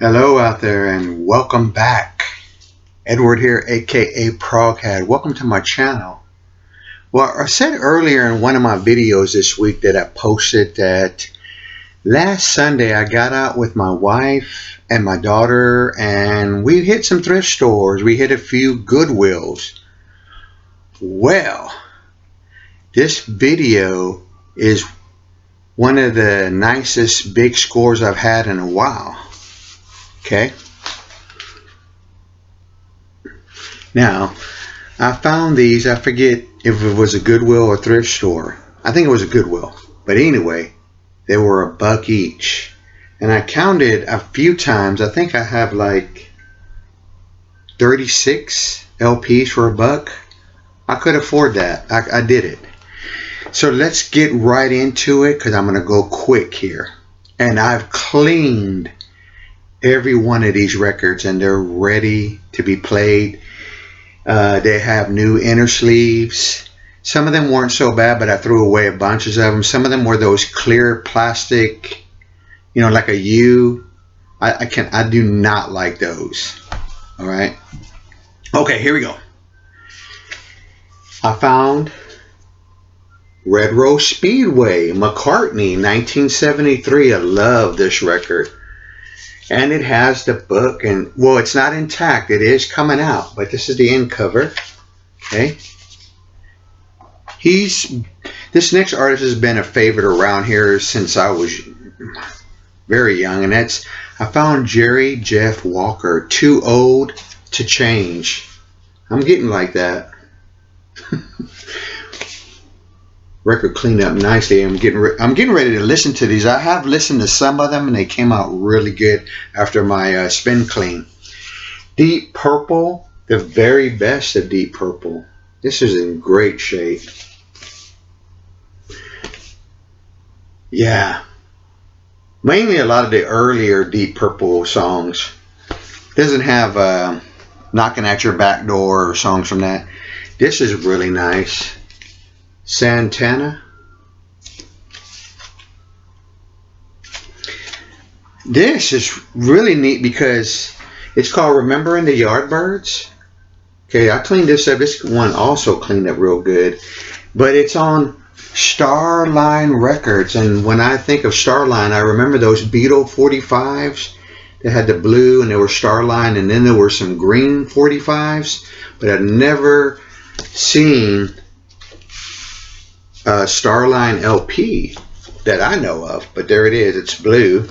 Hello out there and welcome back. Edward here, aka Proghead. Welcome to my channel. Well, I said earlier in one of my videos this week that I posted that last Sunday I got out with my wife and my daughter and we hit some thrift stores. We hit a few Goodwills. Well, this video is one of the nicest big scores I've had in a while. Okay. Now, I found these. I forget if it was a Goodwill or thrift store. I think it was a Goodwill. But anyway, they were $1 each. And I counted a few times. I think I have like 36 LPs for $1. I could afford that. I did it. So let's get right into it because I'm going to go quick here. And I've cleaned every one of these records and they're ready to be played. They have new inner sleeves. Some of them weren't so bad, but I threw away a bunch of them. Some of them were those clear plastic, you know, like a U. I do not like those. All right. Okay, here we go. I found Red Rose Speedway, McCartney, 1973. I love this record. And it has the book, and well, it's not intact. It is coming out, but this is the end cover. Okay. This next artist has been a favorite around here since I was very young, and I found Jerry Jeff Walker, Too Old to Change. I'm getting like that. Record cleaned up nicely. I'm getting ready to listen to these. I have listened to some of them and they came out really good after my spin clean. Deep Purple, the very best of Deep Purple. This is in great shape. Yeah, mainly a lot of the earlier Deep Purple songs. Doesn't have Knocking at Your Back Door or songs from that. This is really nice. Santana. This is really neat because it's called Remembering the Yardbirds. Okay, I cleaned this up. This one also cleaned up real good. But it's on Starline Records. And when I think of Starline, I remember those Beetle 45s. They had the blue and they were Starline. And then there were some green 45s. But I've never seen Starline LP that I know of, but there it is. It's blue,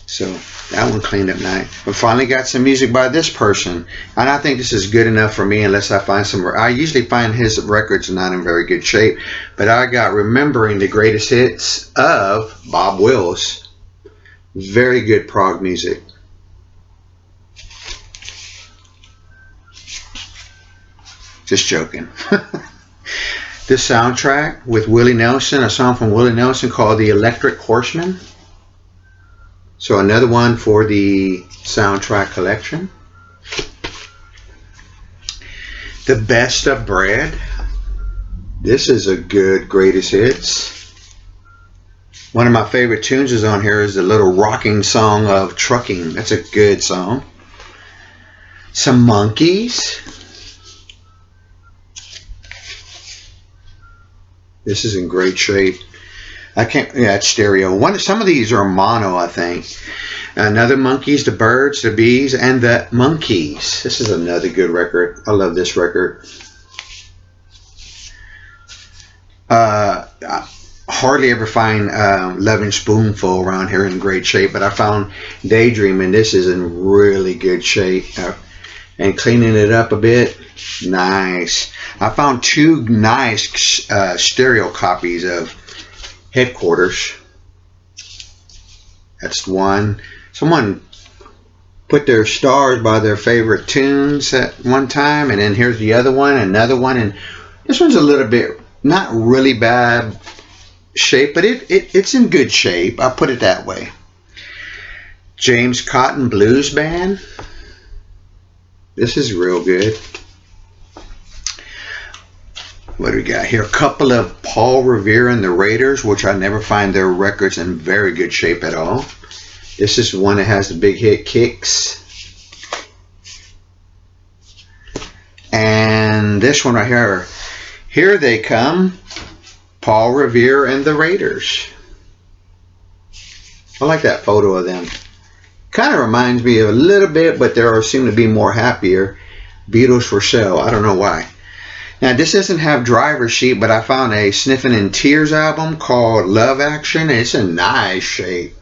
so that one cleaned up nice. We finally got some music by this person, and I think this is good enough for me unless I find some. I usually find his records not in very good shape, but I got Remembering the Greatest Hits of Bob Wills. Very good prog music. Just joking. The soundtrack with Willie Nelson, a song from Willie Nelson called The Electric Horseman. So another one for the soundtrack collection. The Best of Bread. This is a good greatest hits. One of my favorite tunes is on here is the little rocking song of Trucking. That's a good song. Some Monkeys. This is in great shape. It's stereo. Some of these are mono, I think. Another Monkeys, the Birds, the Bees, and the Monkeys. This is another good record. I love this record. I hardly ever find Loving Spoonful around here in great shape, but I found Daydream, and this is in really good shape. And cleaning it up a bit, nice. I found two nice stereo copies of Headquarters. That's one. Someone put their stars by their favorite tunes at one time, and then here's the other one, another one, and this one's a little bit not really bad shape, but it's in good shape. I'll put it that way. James Cotton Blues Band. This is real good. What do we got here? A couple of Paul Revere and the Raiders, which I never find their records in very good shape at all. This is one that has the big hit Kicks. And this one right here. Here They Come, Paul Revere and the Raiders. I like that photo of them. Kind of reminds me of a little bit, but there seem to be more happier Beatles for sale. I don't know why. Now, this doesn't have driver's sheet, but I found a Sniffin' in Tears album called Love Action. It's a nice shape.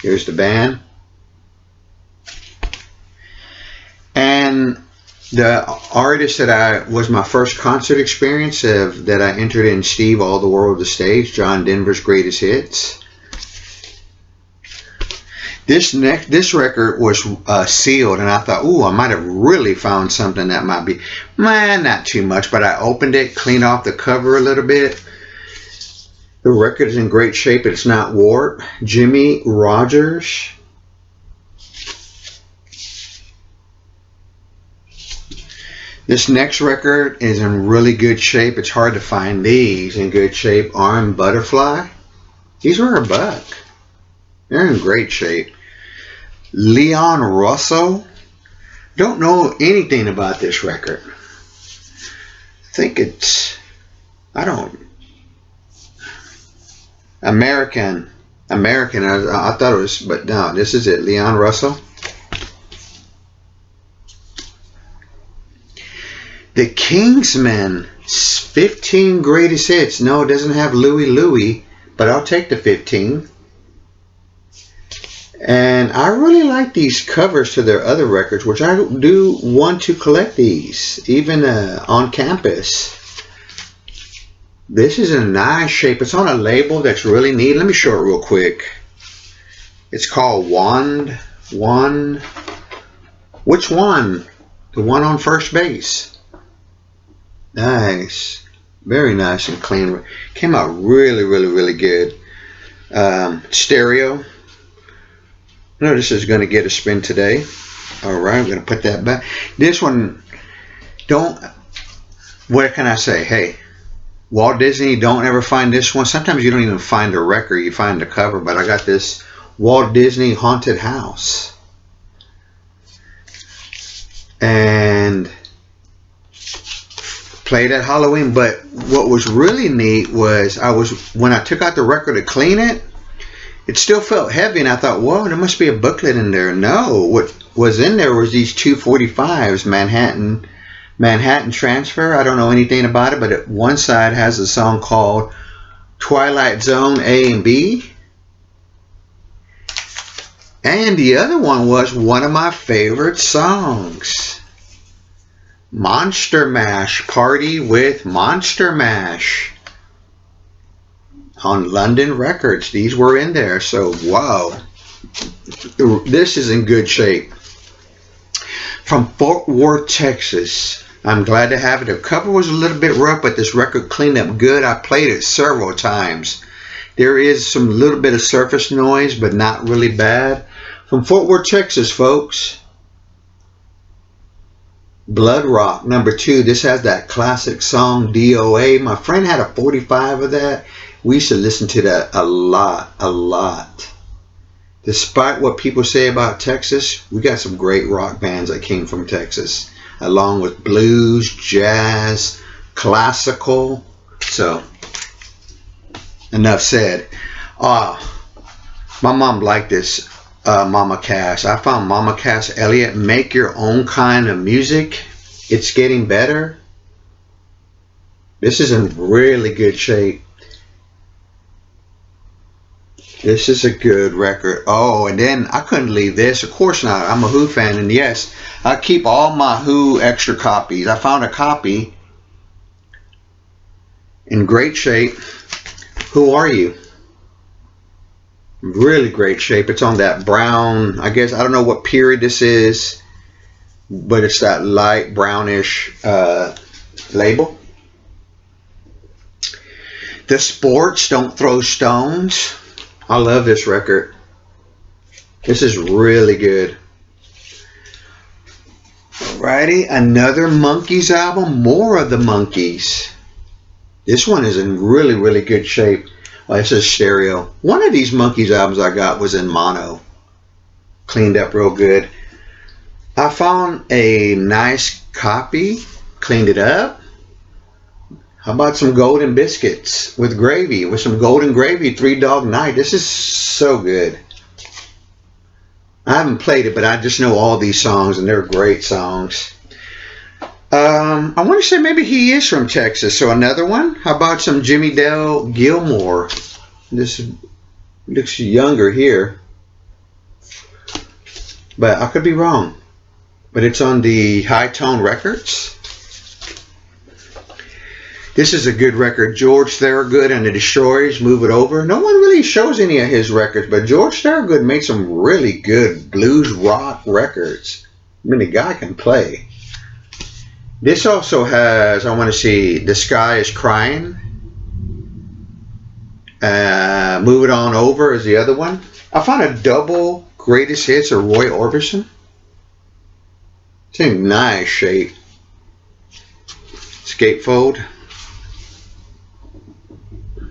Here's the band. And the artist that was my first concert experience that I entered in Steve All the World the Stage, John Denver's Greatest Hits. This record was sealed, and I thought, ooh, I might have really found something that might be, not too much, but I opened it, cleaned off the cover a little bit. The record is in great shape. It's not warped. Jimmie Rodgers. This next record is in really good shape. It's hard to find these in good shape. Armed Butterfly. These were $1. They're in great shape. Leon Russell. Don't know anything about this record. I think it's, American. I thought it was, but no, this is it. Leon Russell. The Kingsmen, 15 greatest hits. No, it doesn't have Louie Louie, but I'll take the 15. And I really like these covers to their other records, which I do want to collect these, even on campus. This is a nice shape. It's on a label that's really neat. Let me show it real quick. It's called Wand. Which one? The one on first base. Nice. Very nice and clean. Came out really, really, really good. Stereo. I know this is going to get a spin today. Alright, I'm going to put that back. This one, what can I say? Hey, Walt Disney, don't ever find this one. Sometimes you don't even find a record, you find the cover. But I got this Walt Disney Haunted House. And played at Halloween. But what was really neat was when I took out the record to clean it, it still felt heavy, and I thought, whoa, there must be a booklet in there. No, what was in there was these 245s, Manhattan Transfer. I don't know anything about it, but one side has a song called Twilight Zone A and B. And the other one was one of my favorite songs, Monster Mash, Party with Monster Mash. On London Records. These were in there. So, wow. This is in good shape. From Fort Worth, Texas. I'm glad to have it. The cover was a little bit rough, but this record cleaned up good. I played it several times. There is some little bit of surface noise, but not really bad. From Fort Worth, Texas, folks. Blood Rock, number 2. This has that classic song, DOA. My friend had a 45 of that. We used to listen to that a lot. Despite what people say about Texas, we got some great rock bands that came from Texas, along with blues, jazz, classical. So, enough said. My mom liked this, Mama Cass. I found Mama Cass Elliott, Make Your Own Kind of Music. It's getting better. This is in really good shape. This is a good record. Oh, and then I couldn't leave this. Of course not. I'm a Who fan, and yes, I keep all my Who extra copies. I found a copy in great shape. Who Are You? Really great shape. It's on that brown, I guess, I don't know what period this is, but it's that light brownish label. The Sports, Don't Throw Stones. I love this record. This is really good. Alrighty, another Monkees album. More of the Monkees. This one is in really, really good shape. Oh, this is stereo. One of these Monkees albums I got was in mono. Cleaned up real good. I found a nice copy. Cleaned it up. How about some golden biscuits with gravy? With some golden gravy, Three Dog Night. This is so good. I haven't played it, but I just know all these songs, and they're great songs. I want to say maybe he is from Texas. So another one. How about some Jimmy Dale Gilmore? This looks younger here, but I could be wrong. But it's on the High Tone Records. This is a good record. George Thorogood and the Destroyers, Move It Over. No one really shows any of his records, but George Thorogood made some really good blues rock records. I mean, the guy can play. This also has, I want to see, The Sky is Crying. Move It On Over is the other one. I found a double greatest hits of Roy Orbison. It's in nice shape. Scapefold.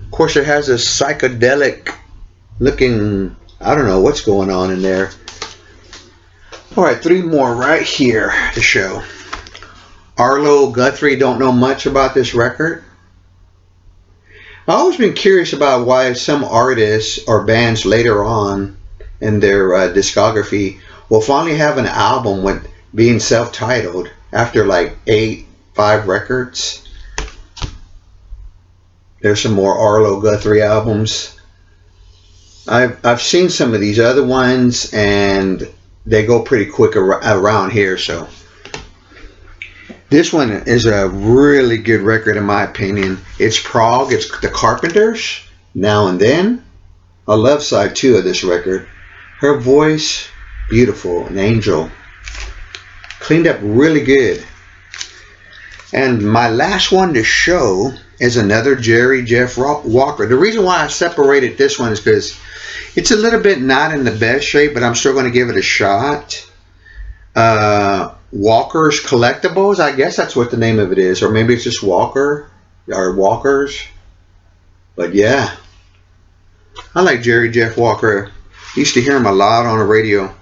Of course, it has a psychedelic looking, I don't know what's going on in there. All right, 3 more right here to show. Arlo Guthrie, don't know much about this record. I've always been curious about why some artists or bands later on in their discography will finally have an album with being self-titled after like 5 records. There's some more Arlo Guthrie albums. I've seen some of these other ones, and they go pretty quick around here. So this one is a really good record in my opinion. It's prog. It's the Carpenters, Now and Then. I love side 2 of this record. Her voice, beautiful, an angel. Cleaned up really good. And my last one to show is another Jerry Jeff Walker. The reason why I separated this one is because it's a little bit not in the best shape, but I'm still going to give it a shot. Walker's Collectibles, I guess that's what the name of it is, or maybe it's just Walker or Walkers. But yeah, I like Jerry Jeff Walker. Used to hear him a lot on the radio.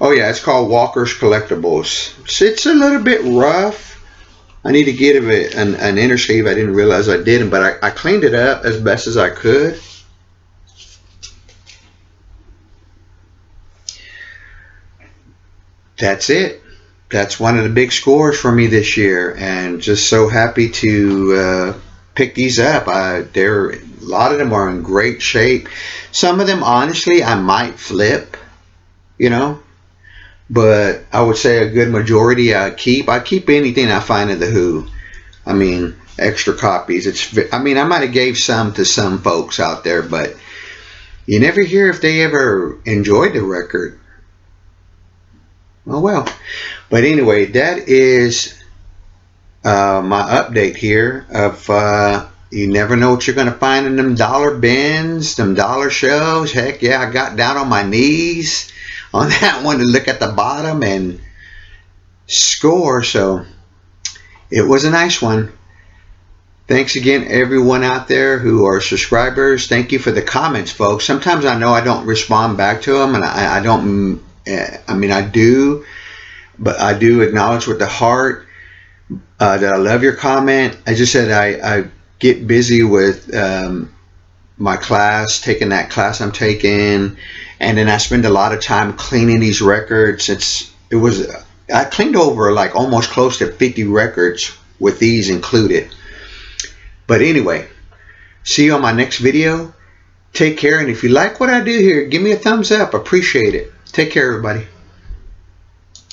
Oh yeah, it's called Walker's Collectibles. It's a little bit rough. I need to give it an inner sleeve. I didn't realize I didn't, but I cleaned it up as best as I could. That's it. That's one of the big scores for me this year, and just so happy to pick these up. A lot of them are in great shape. Some of them, honestly, I might flip, you know, but I would say a good majority I keep. I keep anything I find in the Who. I mean, extra copies. I might have gave some to some folks out there, but you never hear if they ever enjoyed the record. Oh well. But anyway, that is my update here of you never know what you're going to find in them dollar bins, them dollar shelves. Heck yeah, I got down on my knees on that one to look at the bottom and score. So it was a nice one. Thanks again, everyone out there who are subscribers. Thank you for the comments, folks. Sometimes I know I don't respond back to them, and I don't. I mean, I do, but I do acknowledge with the heart that I love your comment. I just said I get busy with my class, taking that class I'm taking, and then I spend a lot of time cleaning these records. I cleaned over like almost close to 50 records with these included. But anyway, see you on my next video. Take care, and if you like what I do here, give me a thumbs up. Appreciate it. Take care, everybody.